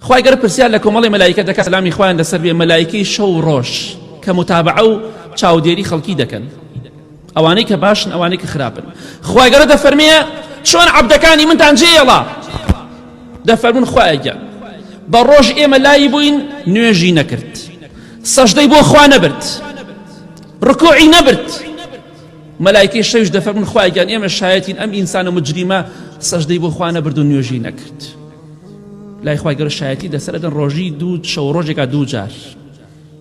خوای گەورە پرسیار لە کۆمەڵی مەلایکە دەکات سەلامی خوایان لەسەر بێ مەلایکەی شەو ڕۆژ کە متابعە و چاودێری خەڵکی دەکەن ئەوانەی کە باشن ئەوانەی کە خراپن خوای گەورە دەفەرمێ چۆن عەبدەکانی منتان جێڵا دەفەرمون خوایە گیان بە ڕۆژ ئێمە لای بووین نوێژی نەکرد سەجدەی بۆ خوا نەبرد ڕکوعی نەبرد مەلایکەی شەویش دەفەرمون خوایە گیان ئێمە شایەتین ئەم ئینسانە مجریمە سەجدەی بۆ خوا نەبرد و نوێژی نەکرد لای خوای گەورە شایەتی دەسەردەن ڕۆژی دوو شەو ڕۆژێکا دوو جار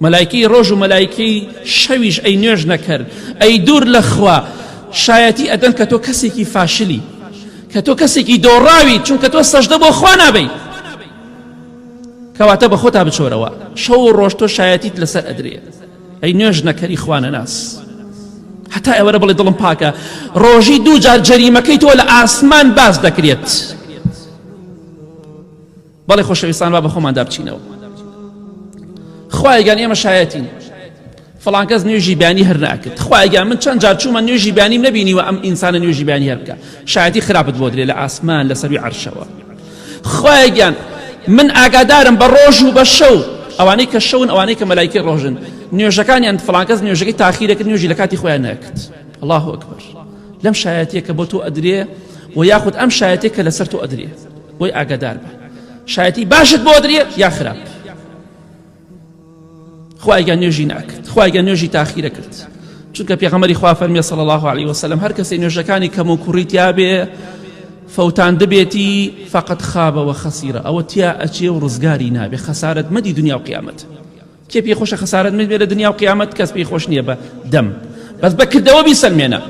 مەلایکەی ڕۆژ و مەلایکەی شەویش ئەی نوێژ نەکرد ئەی دوور لە خوا شایەتی ئەدەن کە تۆ کەسێکی فاشلی کە تۆ کەسێکی دۆڕاوی چونکە تۆ سەجدە بۆ خوا نابەی کەواتە بە خۆتا بچۆرەوە شەو و ڕۆژ تۆ شایەتیت لەسەر ئەدرێ ئەی نوێژ نەکەری خوا نەناس هەتا ئێوەرە بڵێ دڵم پاکە ڕۆژی دوو جار جەریمەکەی تۆ لە ئاسمان باز دەکرێت بەڵێ خۆشەویستان با بە خۆماندا بچینەوە خوایگان ئێمە شایەتین فڵان کەس نوێژی بیانی هەر ناکرد خوایگان من چەند جار چوومە نوێژی بیانیم نەبینیوە ئەم ئینسانە نوێژی بیانی هەر بکە شایەتی خراپت بۆ درێ لە ئاسمان لە سەروی عەرشەوە خوایگان من ئاگادارم بە ڕۆژ و بە شەو ئەوانەی کە شەون ئەوانەی کە مەلایکەی ڕۆژن نوێژەکانیان فڵان کەس نوێژەکەی تاخیرەکرد نوێژی لە کاتی خۆیان نەکرد الله ئەکبەر لەم شایەتیە کە بۆ تۆ ئەدرێ و یاخود ئەم شایەتێک کە لەسەر تۆ ئەدرێ بۆی ئاگادار بە شایەتی باشت بۆ ئەدرێ یا خراپ خوایگان نوێژی ناکرد خوایگان نوێژی تاخیرە کرد چونکە پێغەمبەری خوا فەرمیێ صلی الله علیه وسلم هەر کەسێ نوێژەکانی کەم و کوڕی تیا بێ فەوتان دەبێتی فقط خابە و خەسیرە ئەوە تیا ئەچێ و ڕزگاری نابێ خەسارەت مەدی دنیا و قیامەت کێ پێی خۆشە خەسارەت مەدی لە دنیا و قیامەت کەس پێی خۆش نییە بە دەم بەس بەکردەوە بیسەلمێنە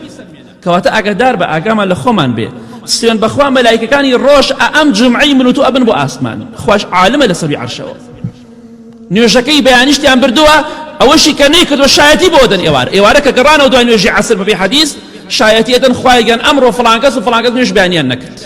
کەواتە ئاگادار بە ئاگامان لە خۆمان بێ سوێن بەخوا مەلایکەکانی ڕۆژ ئەم جومعەی من و تۆ ئەبن بۆ ئاسمان خوش عالمە لە سەروی عەرشەوە نوێژەکەی بەیانیشتیان بردووە ئەوەشی کە نەیکردووە شایەتی بۆ دەن ئێوارە کە گەڕانەوە دوای نوێژی عەسر بەبێ حەدیث شایەتی ئەدەن خوایگان ئەمڕۆ فڵان کەس و فڵان کەس نوێژ بەیانیان نەکرد